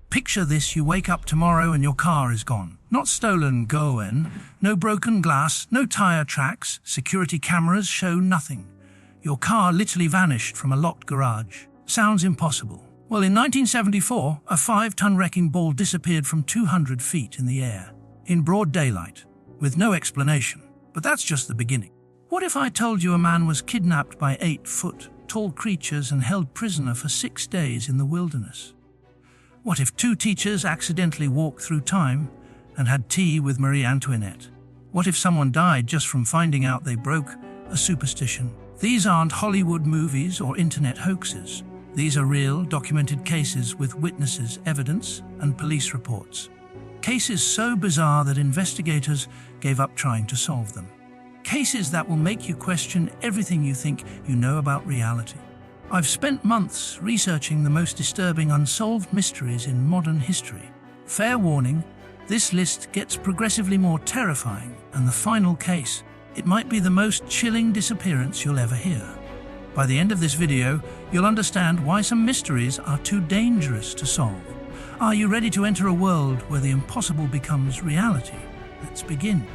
Picture this: you wake up tomorrow and your car is gone. Not stolen, gone. No broken glass, no tire tracks, security cameras show nothing. Your car literally vanished from a locked garage. Sounds impossible. Well, in 1974, a 5-ton wrecking ball disappeared from 200 feet in the air, in broad daylight, with no explanation. But that's just the beginning. What if I told you a man was kidnapped by 8-foot-tall creatures and held prisoner for 6 days in the wilderness? What if 2 teachers accidentally walked through time and had tea with Marie Antoinette? What if someone died just from finding out they broke a superstition? These aren't Hollywood movies or internet hoaxes. These are real, documented cases with witnesses, evidence, and police reports. Cases so bizarre that investigators gave up trying to solve them. Cases that will make you question everything you think you know about reality. I've spent months researching the most disturbing unsolved mysteries in modern history. Fair warning, this list gets progressively more terrifying, and the final case, it might be the most chilling disappearance you'll ever hear. By the end of this video, you'll understand why some mysteries are too dangerous to solve. Are you ready to enter a world where the impossible becomes reality? Let's begin.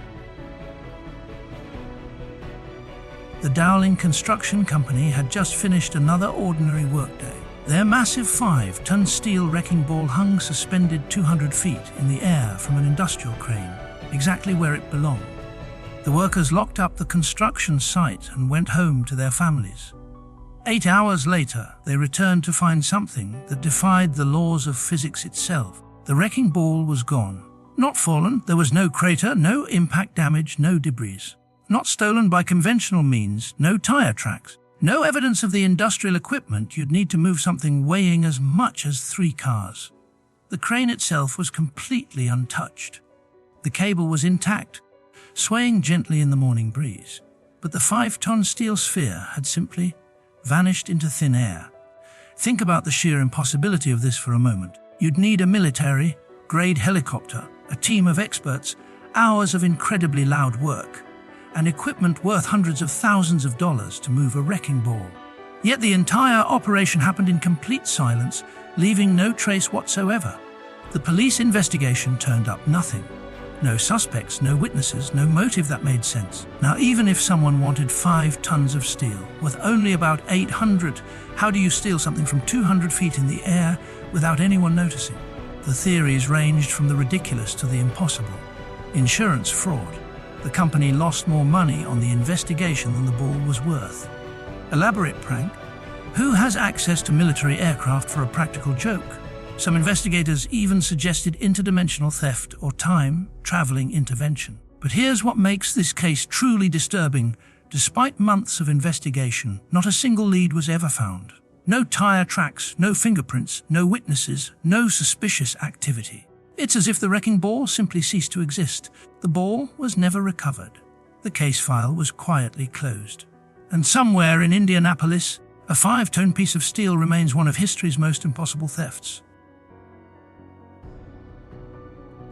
The Dowling Construction Company had just finished another ordinary workday. Their massive 5-ton steel wrecking ball hung suspended 200 feet in the air from an industrial crane, exactly where it belonged. The workers locked up the construction site and went home to their families. 8 hours later, they returned to find something that defied the laws of physics itself. The wrecking ball was gone. Not fallen, there was no crater, no impact damage, no debris. Not stolen by conventional means, no tire tracks, no evidence of the industrial equipment you'd need to move something weighing as much as 3 cars. The crane itself was completely untouched. The cable was intact, swaying gently in the morning breeze. But the 5-ton steel sphere had simply vanished into thin air. Think about the sheer impossibility of this for a moment. You'd need a military-grade helicopter, a team of experts, hours of incredibly loud work, and equipment worth hundreds of thousands of dollars to move a wrecking ball. Yet the entire operation happened in complete silence, leaving no trace whatsoever. The police investigation turned up nothing. No suspects, no witnesses, no motive that made sense. Now, even if someone wanted 5 tons of steel, worth only about 800, how do you steal something from 200 feet in the air without anyone noticing? The theories ranged from the ridiculous to the impossible. Insurance fraud. The company lost more money on the investigation than the ball was worth. Elaborate prank. Who has access to military aircraft for a practical joke? Some investigators even suggested interdimensional theft or time-traveling intervention. But here's what makes this case truly disturbing. Despite months of investigation, not a single lead was ever found. No tire tracks, no fingerprints, no witnesses, no suspicious activity. It's as if the wrecking ball simply ceased to exist. The ball was never recovered. The case file was quietly closed. And somewhere in Indianapolis, a 5-ton piece of steel remains one of history's most impossible thefts.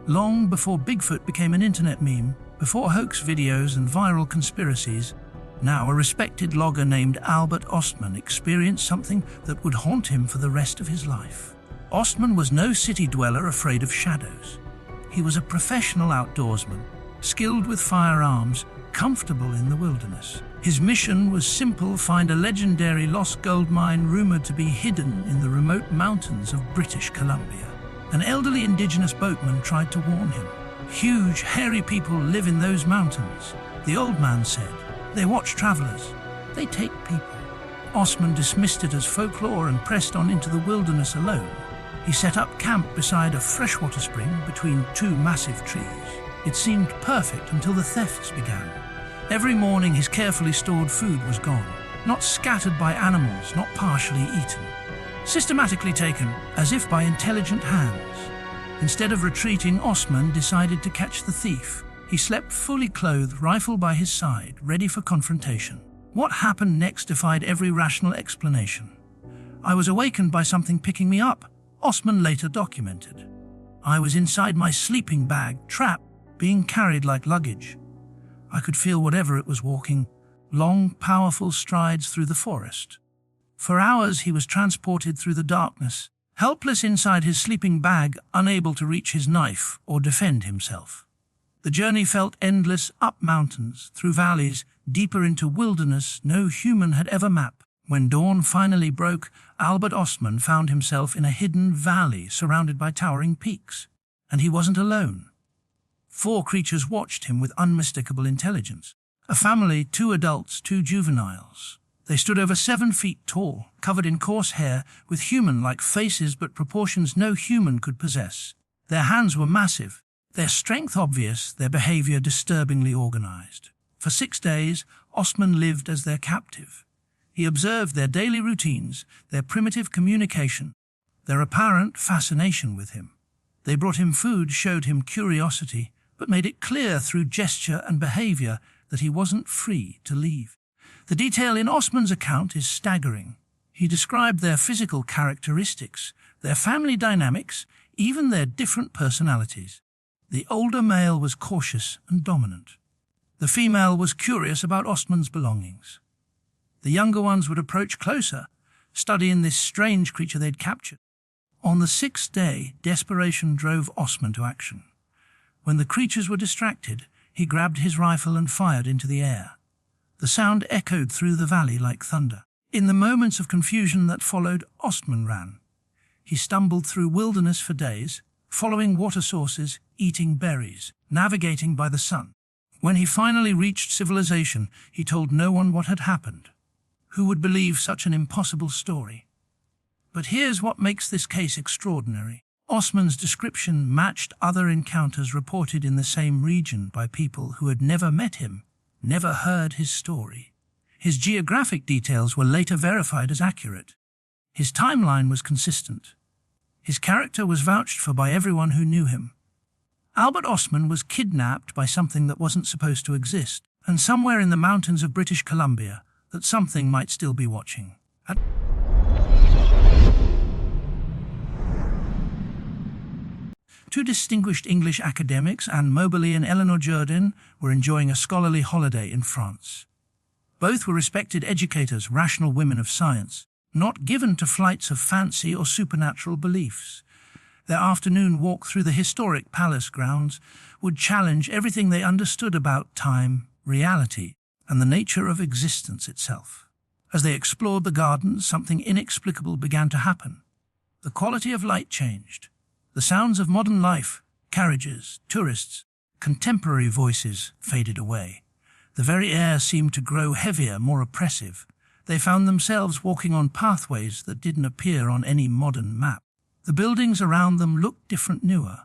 Long before Bigfoot became an internet meme, before hoax videos and viral conspiracies, now a respected logger named Albert Ostman experienced something that would haunt him for the rest of his life. Ostman was no city dweller afraid of shadows. He was a professional outdoorsman, skilled with firearms, comfortable in the wilderness. His mission was simple: find a legendary lost gold mine rumored to be hidden in the remote mountains of British Columbia. An elderly indigenous boatman tried to warn him. Huge, hairy people live in those mountains, the old man said. They watch travelers. They take people. Ostman dismissed it as folklore and pressed on into the wilderness alone. He set up camp beside a freshwater spring between 2 massive trees. It seemed perfect until the thefts began. Every morning his carefully stored food was gone, not scattered by animals, not partially eaten. Systematically taken, as if by intelligent hands. Instead of retreating, Ostman decided to catch the thief. He slept fully clothed, rifle by his side, ready for confrontation. What happened next defied every rational explanation. I was awakened by something picking me up, Ostman later documented. I was inside my sleeping bag, trapped, being carried like luggage. I could feel whatever it was walking, long, powerful strides through the forest. For hours he was transported through the darkness, helpless inside his sleeping bag, unable to reach his knife or defend himself. The journey felt endless, up mountains, through valleys, deeper into wilderness no human had ever mapped. When dawn finally broke, Albert Ostman found himself in a hidden valley surrounded by towering peaks. And he wasn't alone. 4 creatures watched him with unmistakable intelligence. A family, 2 adults, 2 juveniles. They stood over 7 feet tall, covered in coarse hair, with human-like faces but proportions no human could possess. Their hands were massive, their strength obvious, their behavior disturbingly organized. For 6 days, Ostman lived as their captive. He observed their daily routines, their primitive communication, their apparent fascination with him. They brought him food, showed him curiosity, but made it clear through gesture and behavior that he wasn't free to leave. The detail in Ostman's account is staggering. He described their physical characteristics, their family dynamics, even their different personalities. The older male was cautious and dominant. The female was curious about Ostman's belongings. The younger ones would approach closer, studying this strange creature they'd captured. On the 6th day, desperation drove Ostman to action. When the creatures were distracted, he grabbed his rifle and fired into the air. The sound echoed through the valley like thunder. In the moments of confusion that followed, Ostman ran. He stumbled through wilderness for days, following water sources, eating berries, navigating by the sun. When he finally reached civilization, he told no one what had happened. Who would believe such an impossible story? But here's what makes this case extraordinary. Ostman's description matched other encounters reported in the same region by people who had never met him, never heard his story. His geographic details were later verified as accurate. His timeline was consistent. His character was vouched for by everyone who knew him. Albert Ostman was kidnapped by something that wasn't supposed to exist, and somewhere in the mountains of British Columbia, that something might still be watching. Two distinguished English academics, Anne Moberly and Eleanor Jourdain, were enjoying a scholarly holiday in France. Both were respected educators, rational women of science, not given to flights of fancy or supernatural beliefs. Their afternoon walk through the historic palace grounds would challenge everything they understood about time, reality, and the nature of existence itself. As they explored the gardens, something inexplicable began to happen. The quality of light changed. The sounds of modern life, carriages, tourists, contemporary voices faded away. The very air seemed to grow heavier, more oppressive. They found themselves walking on pathways that didn't appear on any modern map. The buildings around them looked different, newer,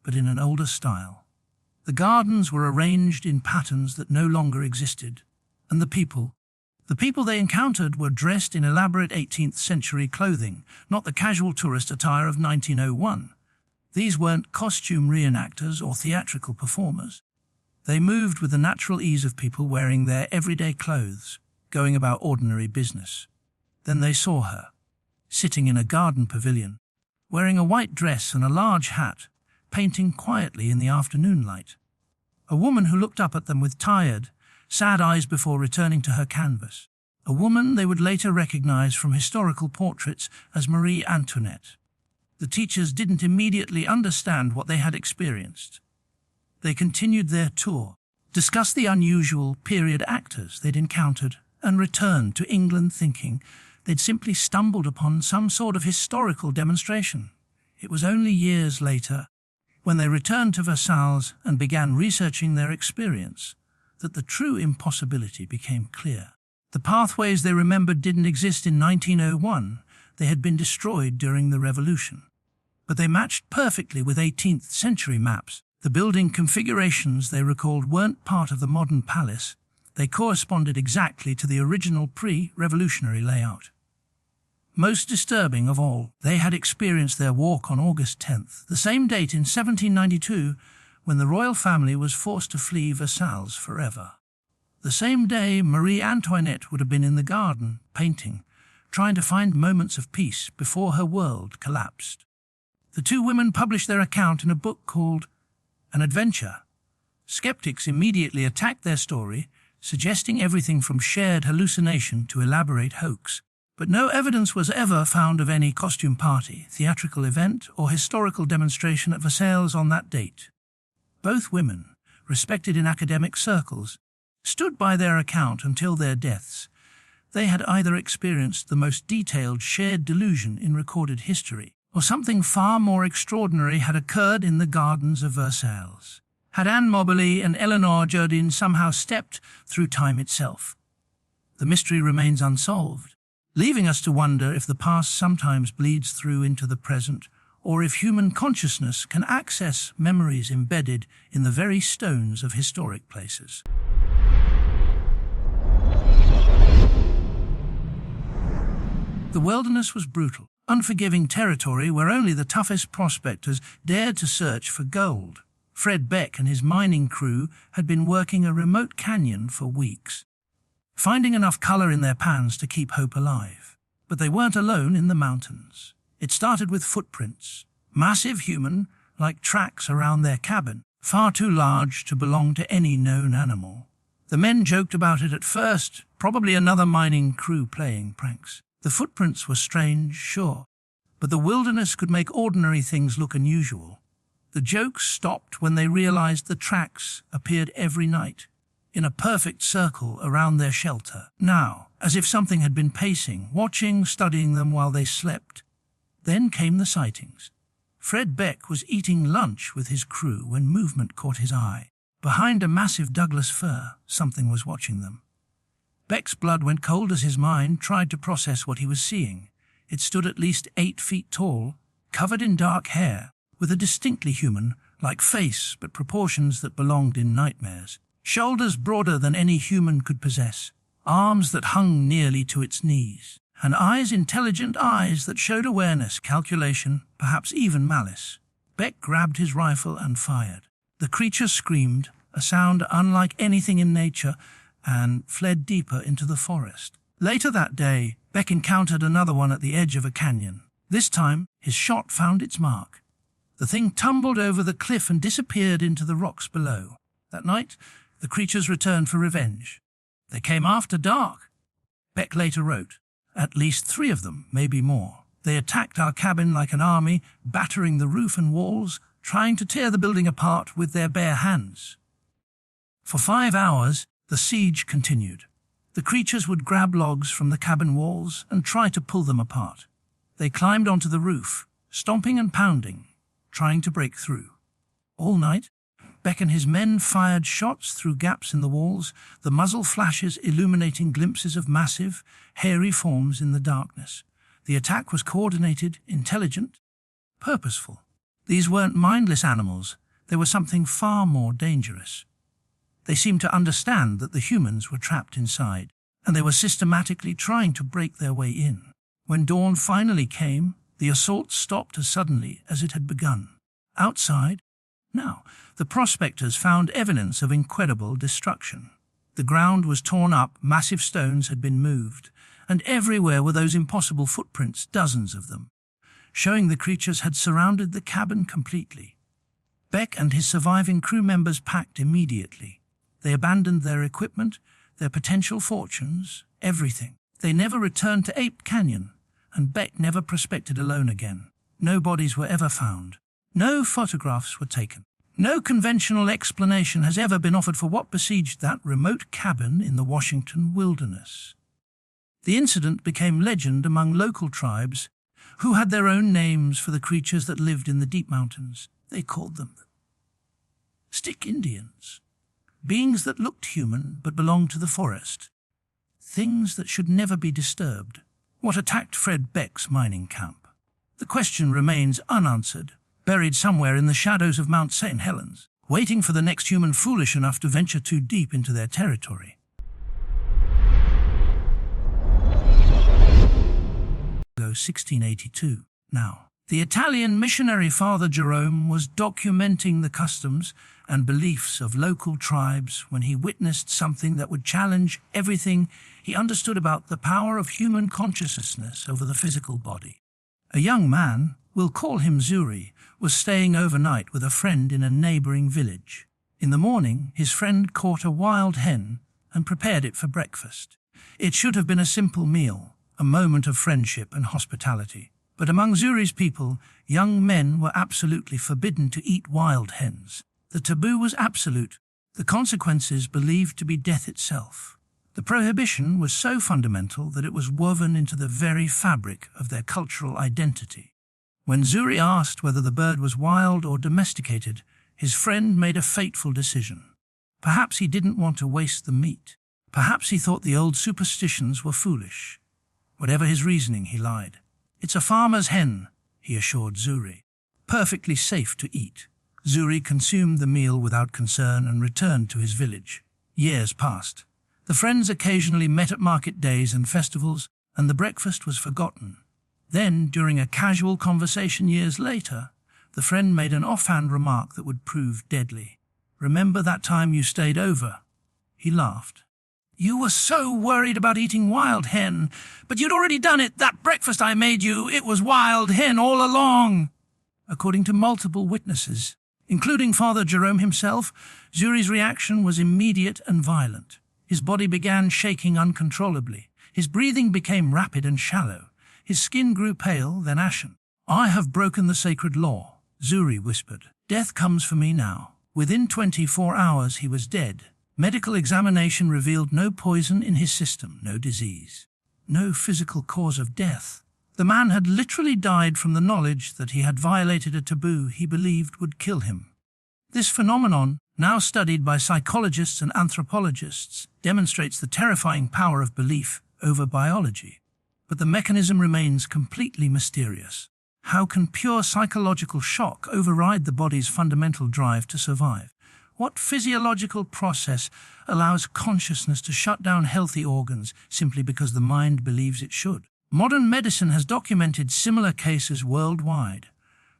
but in an older style. The gardens were arranged in patterns that no longer existed, and the people they encountered were dressed in elaborate 18th century clothing, not the casual tourist attire of 1901. These weren't costume reenactors or theatrical performers. They moved with the natural ease of people wearing their everyday clothes, going about ordinary business. Then they saw her, sitting in a garden pavilion, wearing a white dress and a large hat, painting quietly in the afternoon light. A woman who looked up at them with tired, sad eyes before returning to her canvas. A woman they would later recognize from historical portraits as Marie Antoinette. The teachers didn't immediately understand what they had experienced. They continued their tour, discussed the unusual period actors they'd encountered, and returned to England thinking they'd simply stumbled upon some sort of historical demonstration. It was only years later, when they returned to Versailles and began researching their experience, that the true impossibility became clear. The pathways they remembered didn't exist in 1901. They had been destroyed during the Revolution. But they matched perfectly with 18th century maps. The building configurations they recalled weren't part of the modern palace. They corresponded exactly to the original pre-revolutionary layout. Most disturbing of all, they had experienced their walk on August 10th, the same date in 1792 when the royal family was forced to flee Versailles forever. The same day Marie Antoinette would have been in the garden, painting, trying to find moments of peace before her world collapsed. The two women published their account in a book called An Adventure. Skeptics immediately attacked their story, suggesting everything from shared hallucination to elaborate hoax. But no evidence was ever found of any costume party, theatrical event, or historical demonstration at Versailles on that date. Both women, respected in academic circles, stood by their account until their deaths. They had either experienced the most detailed shared delusion in recorded history, or something far more extraordinary had occurred in the gardens of Versailles. Had Anne Moberly and Eleanor Jardine somehow stepped through time itself? The mystery remains unsolved, leaving us to wonder if the past sometimes bleeds through into the present, or if human consciousness can access memories embedded in the very stones of historic places. The wilderness was brutal, unforgiving territory where only the toughest prospectors dared to search for gold. Fred Beck and his mining crew had been working a remote canyon for weeks, finding enough color in their pans to keep hope alive. But they weren't alone in the mountains. It started with footprints, massive human-like tracks around their cabin, far too large to belong to any known animal. The men joked about it at first, probably another mining crew playing pranks. The footprints were strange, sure, but the wilderness could make ordinary things look unusual. The jokes stopped when they realized the tracks appeared every night, in a perfect circle around their shelter. Now, as if something had been pacing, watching, studying them while they slept. Then came the sightings. Fred Beck was eating lunch with his crew when movement caught his eye. Behind a massive Douglas fir, something was watching them. Beck's blood went cold as his mind tried to process what he was seeing. It stood at least 8 feet tall, covered in dark hair, with a distinctly human-like face but proportions that belonged in nightmares. Shoulders broader than any human could possess, arms that hung nearly to its knees, and eyes, intelligent eyes that showed awareness, calculation, perhaps even malice. Beck grabbed his rifle and fired. The creature screamed, a sound unlike anything in nature, and fled deeper into the forest. Later that day, Beck encountered another one at the edge of a canyon. This time, his shot found its mark. The thing tumbled over the cliff and disappeared into the rocks below. That night, the creatures returned for revenge. They came after dark. Beck later wrote, "At least 3 of them, maybe more. They attacked our cabin like an army, battering the roof and walls, trying to tear the building apart with their bare hands." For 5 hours, the siege continued. The creatures would grab logs from the cabin walls and try to pull them apart. They climbed onto the roof, stomping and pounding, trying to break through. All night, Beck and his men fired shots through gaps in the walls, the muzzle flashes illuminating glimpses of massive, hairy forms in the darkness. The attack was coordinated, intelligent, purposeful. These weren't mindless animals, they were something far more dangerous. They seemed to understand that the humans were trapped inside, and they were systematically trying to break their way in. When dawn finally came, the assault stopped as suddenly as it had begun. Outside, now, the prospectors found evidence of incredible destruction. The ground was torn up, massive stones had been moved, and everywhere were those impossible footprints, dozens of them, showing the creatures had surrounded the cabin completely. Beck and his surviving crew members packed immediately. They abandoned their equipment, their potential fortunes, everything. They never returned to Ape Canyon, and Beck never prospected alone again. No bodies were ever found. No photographs were taken. No conventional explanation has ever been offered for what besieged that remote cabin in the Washington wilderness. The incident became legend among local tribes who had their own names for the creatures that lived in the deep mountains. They called them Stick Indians, beings that looked human but belonged to the forest, things that should never be disturbed. What attacked Fred Beck's mining camp? The question remains unanswered, buried somewhere in the shadows of Mount St. Helens, waiting for the next human foolish enough to venture too deep into their territory. 1682. Now, the Italian missionary Father Jerome was documenting the customs and beliefs of local tribes when he witnessed something that would challenge everything he understood about the power of human consciousness over the physical body. A young man, we'll call him Zuri, was staying overnight with a friend in a neighboring village. In the morning, his friend caught a wild hen and prepared it for breakfast. It should have been a simple meal, a moment of friendship and hospitality. But among Zuri's people, young men were absolutely forbidden to eat wild hens. The taboo was absolute, the consequences believed to be death itself. The prohibition was so fundamental that it was woven into the very fabric of their cultural identity. When Zuri asked whether the bird was wild or domesticated, his friend made a fateful decision. Perhaps he didn't want to waste the meat. Perhaps he thought the old superstitions were foolish. Whatever his reasoning, he lied. "It's a farmer's hen," he assured Zuri. "Perfectly safe to eat." Zuri consumed the meal without concern and returned to his village. Years passed. The friends occasionally met at market days and festivals, and the breakfast was forgotten. Then, during a casual conversation years later, the friend made an offhand remark that would prove deadly. "Remember that time you stayed over?" He laughed. "You were so worried about eating wild hen, but you'd already done it. That breakfast I made you, it was wild hen all along." According to multiple witnesses, including Father Jerome himself, Zuri's reaction was immediate and violent. His body began shaking uncontrollably. His breathing became rapid and shallow. His skin grew pale, then ashen. "I have broken the sacred law," Zuri whispered. "Death comes for me now." Within 24 hours he was dead. Medical examination revealed no poison in his system, no disease, no physical cause of death. The man had literally died from the knowledge that he had violated a taboo he believed would kill him. This phenomenon, now studied by psychologists and anthropologists, demonstrates the terrifying power of belief over biology. But the mechanism remains completely mysterious. How can pure psychological shock override the body's fundamental drive to survive? What physiological process allows consciousness to shut down healthy organs simply because the mind believes it should? Modern medicine has documented similar cases worldwide.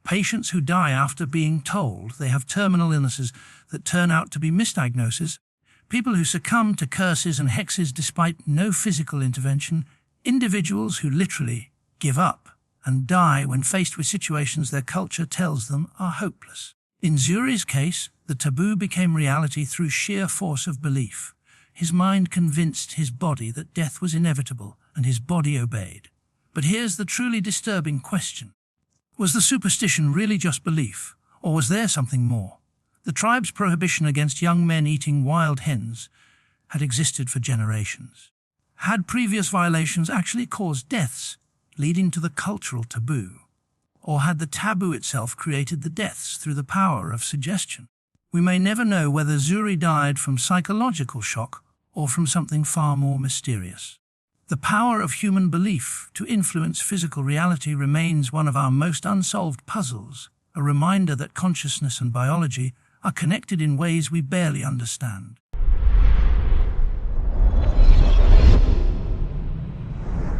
Patients who die after being told they have terminal illnesses that turn out to be misdiagnoses, people who succumb to curses and hexes despite no physical intervention, individuals who literally give up and die when faced with situations their culture tells them are hopeless. In Zuri's case, the taboo became reality through sheer force of belief. His mind convinced his body that death was inevitable, and his body obeyed. But here's the truly disturbing question. Was the superstition really just belief, or was there something more? The tribe's prohibition against young men eating wild hens had existed for generations. Had previous violations actually caused deaths, leading to the cultural taboo? Or had the taboo itself created the deaths through the power of suggestion? We may never know whether Zuri died from psychological shock or from something far more mysterious. The power of human belief to influence physical reality remains one of our most unsolved puzzles, a reminder that consciousness and biology are connected in ways we barely understand.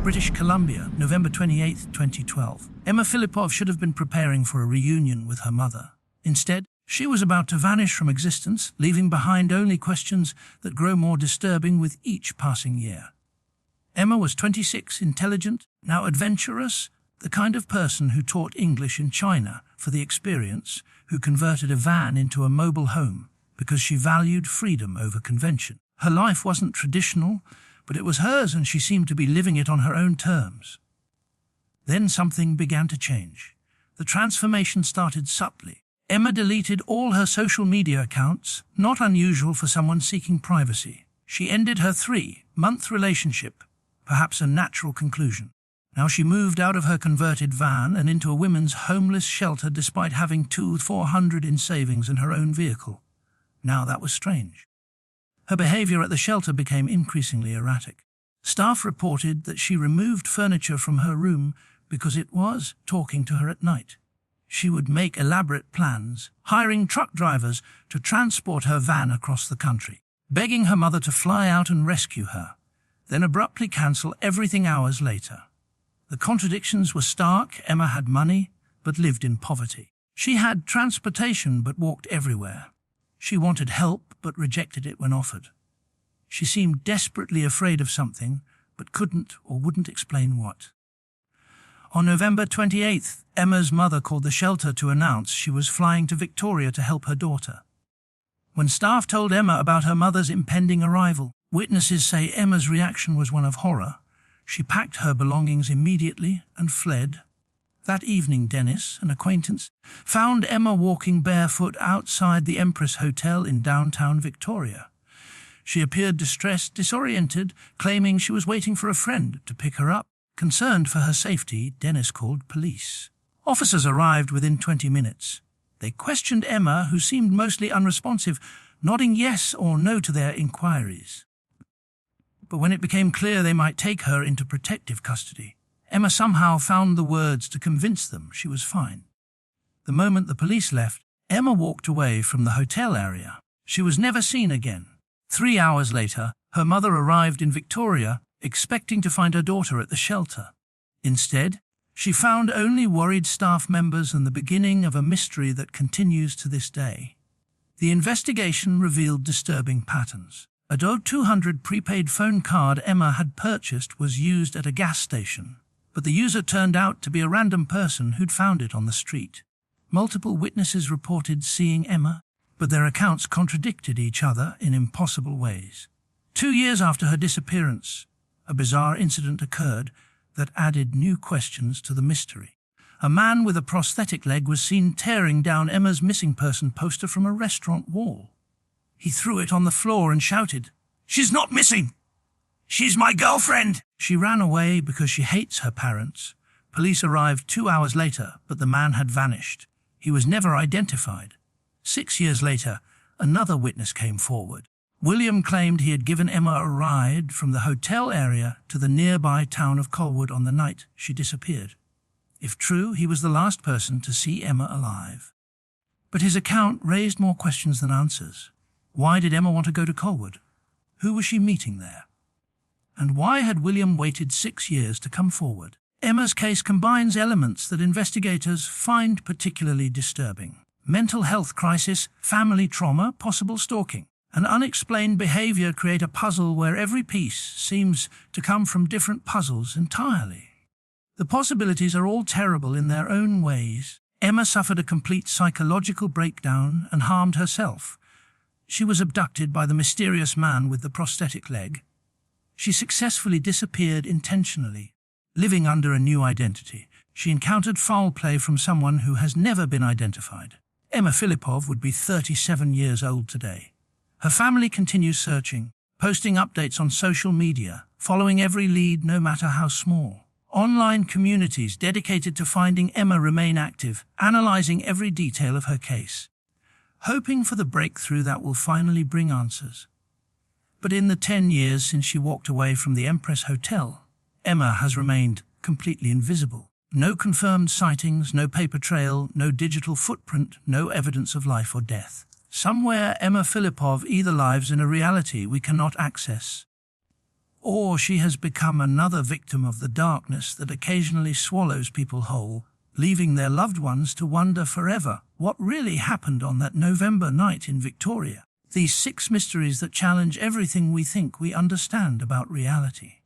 British Columbia, November 28, 2012. Emma Filipov should have been preparing for a reunion with her mother. Instead, she was about to vanish from existence, leaving behind only questions that grow more disturbing with each passing year. Emma was 26, intelligent, now adventurous, the kind of person who taught English in China for the experience, who converted a van into a mobile home because she valued freedom over convention. Her life wasn't traditional, but it was hers and she seemed to be living it on her own terms. Then something began to change. The transformation started subtly. Emma deleted all her social media accounts, not unusual for someone seeking privacy. She ended her 3-month relationship, perhaps a natural conclusion. Now she moved out of her converted van and into a women's homeless shelter despite having $400 in savings and her own vehicle. Now that was strange. Her behavior at the shelter became increasingly erratic. Staff reported that she removed furniture from her room because it was talking to her at night. She would make elaborate plans, hiring truck drivers to transport her van across the country, begging her mother to fly out and rescue her, then abruptly cancel everything hours later. The contradictions were stark. Emma had money, but lived in poverty. She had transportation, but walked everywhere. She wanted help, but rejected it when offered. She seemed desperately afraid of something, but couldn't or wouldn't explain what. On November 28th, Emma's mother called the shelter to announce she was flying to Victoria to help her daughter. When staff told Emma about her mother's impending arrival, witnesses say Emma's reaction was one of horror. She packed her belongings immediately and fled. That evening, Dennis, an acquaintance, found Emma walking barefoot outside the Empress Hotel in downtown Victoria. She appeared distressed, disoriented, claiming she was waiting for a friend to pick her up. Concerned for her safety, Dennis called police. Officers arrived within 20 minutes. They questioned Emma, who seemed mostly unresponsive, nodding yes or no to their inquiries. But when it became clear they might take her into protective custody, Emma somehow found the words to convince them she was fine. The moment the police left, Emma walked away from the hotel area. She was never seen again. 3 hours later, her mother arrived in Victoria, expecting to find her daughter at the shelter. Instead, she found only worried staff members and the beginning of a mystery that continues to this day. The investigation revealed disturbing patterns. A $200 prepaid phone card Emma had purchased was used at a gas station, but the user turned out to be a random person who'd found it on the street. Multiple witnesses reported seeing Emma, but their accounts contradicted each other in impossible ways. 2 years after her disappearance, a bizarre incident occurred that added new questions to the mystery. A man with a prosthetic leg was seen tearing down Emma's missing person poster from a restaurant wall. He threw it on the floor and shouted, "She's not missing! She's my girlfriend!" She ran away because she hates her parents. Police arrived 2 hours later, but the man had vanished. He was never identified. 6 years later, another witness came forward. William claimed he had given Emma a ride from the hotel area to the nearby town of Colwood on the night she disappeared. If true, he was the last person to see Emma alive. But his account raised more questions than answers. Why did Emma want to go to Colwood? Who was she meeting there? And why had William waited 6 years to come forward? Emma's case combines elements that investigators find particularly disturbing. Mental health crisis, family trauma, possible stalking. And unexplained behavior create a puzzle where every piece seems to come from different puzzles entirely. The possibilities are all terrible in their own ways. Emma suffered a complete psychological breakdown and harmed herself. She was abducted by the mysterious man with the prosthetic leg. She successfully disappeared intentionally. Living under a new identity, she encountered foul play from someone who has never been identified. Emma Filipov would be 37 years old today. Her family continues searching, posting updates on social media, following every lead no matter how small. Online communities dedicated to finding Emma remain active, analyzing every detail of her case, hoping for the breakthrough that will finally bring answers. But in the 10 years since she walked away from the Empress Hotel, Emma has remained completely invisible. No confirmed sightings, no paper trail, no digital footprint, no evidence of life or death. Somewhere Emma Filipov either lives in a reality we cannot access, or she has become another victim of the darkness that occasionally swallows people whole, leaving their loved ones to wonder forever what really happened on that November night in Victoria. These 6 mysteries that challenge everything we think we understand about reality.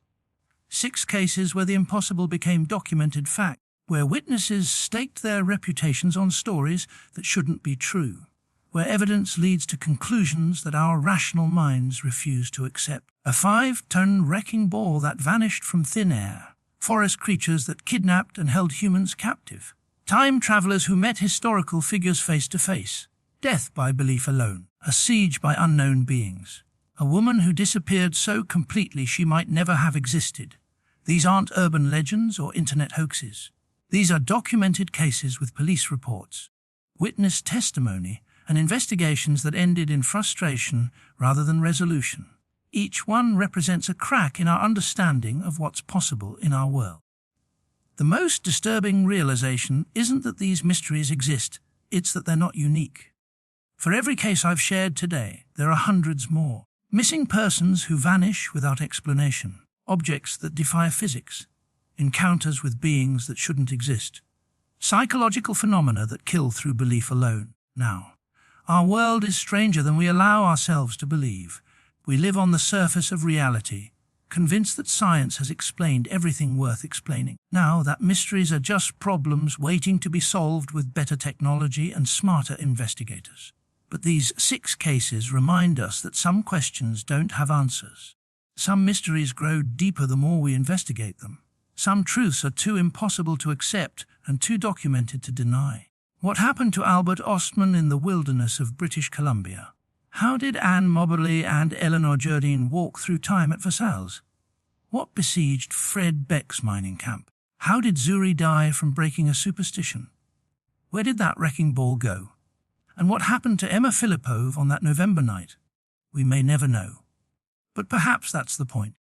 6 cases where the impossible became documented fact, where witnesses staked their reputations on stories that shouldn't be true, where evidence leads to conclusions that our rational minds refuse to accept. A 5-ton wrecking ball that vanished from thin air. Forest creatures that kidnapped and held humans captive. Time travelers who met historical figures face to face. Death by belief alone. A siege by unknown beings. A woman who disappeared so completely she might never have existed. These aren't urban legends or internet hoaxes. These are documented cases with police reports, witness testimony, and investigations that ended in frustration rather than resolution. Each one represents a crack in our understanding of what's possible in our world. The most disturbing realization isn't that these mysteries exist, it's that they're not unique. For every case I've shared today, there are hundreds more. Missing persons who vanish without explanation, objects that defy physics, encounters with beings that shouldn't exist, psychological phenomena that kill through belief alone. Now, our world is stranger than we allow ourselves to believe. We live on the surface of reality, convinced that science has explained everything worth explaining. Now that mysteries are just problems waiting to be solved with better technology and smarter investigators. But these 6 cases remind us that some questions don't have answers. Some mysteries grow deeper the more we investigate them. Some truths are too impossible to accept and too documented to deny. What happened to Albert Ostman in the wilderness of British Columbia? How did Anne Moberly and Eleanor Jardine walk through time at Versailles? What besieged Fred Beck's mining camp? How did Zuri die from breaking a superstition? Where did that wrecking ball go? And what happened to Emma Filipov on that November night? We may never know. But perhaps that's the point.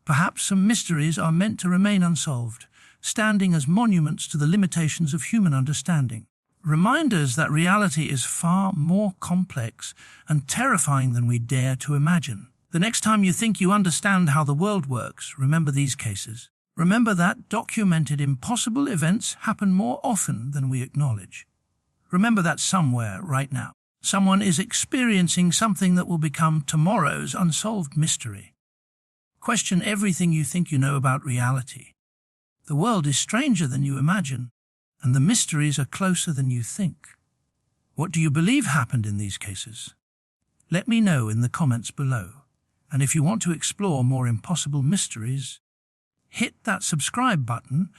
Perhaps some mysteries are meant to remain unsolved, standing as monuments to the limitations of human understanding. Reminders that reality is far more complex and terrifying than we dare to imagine. The next time you think you understand how the world works, remember these cases. Remember that documented impossible events happen more often than we acknowledge. Remember that somewhere, right now, someone is experiencing something that will become tomorrow's unsolved mystery. Question everything you think you know about reality. The world is stranger than you imagine, and the mysteries are closer than you think. What do you believe happened in these cases? Let me know in the comments below. And if you want to explore more impossible mysteries, hit that subscribe button,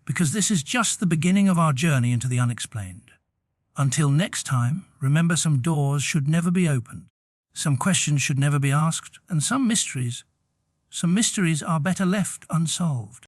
because this is just the beginning of our journey into the unexplained. Until next time, remember, some doors should never be opened, some questions should never be asked, and some mysteries are better left unsolved.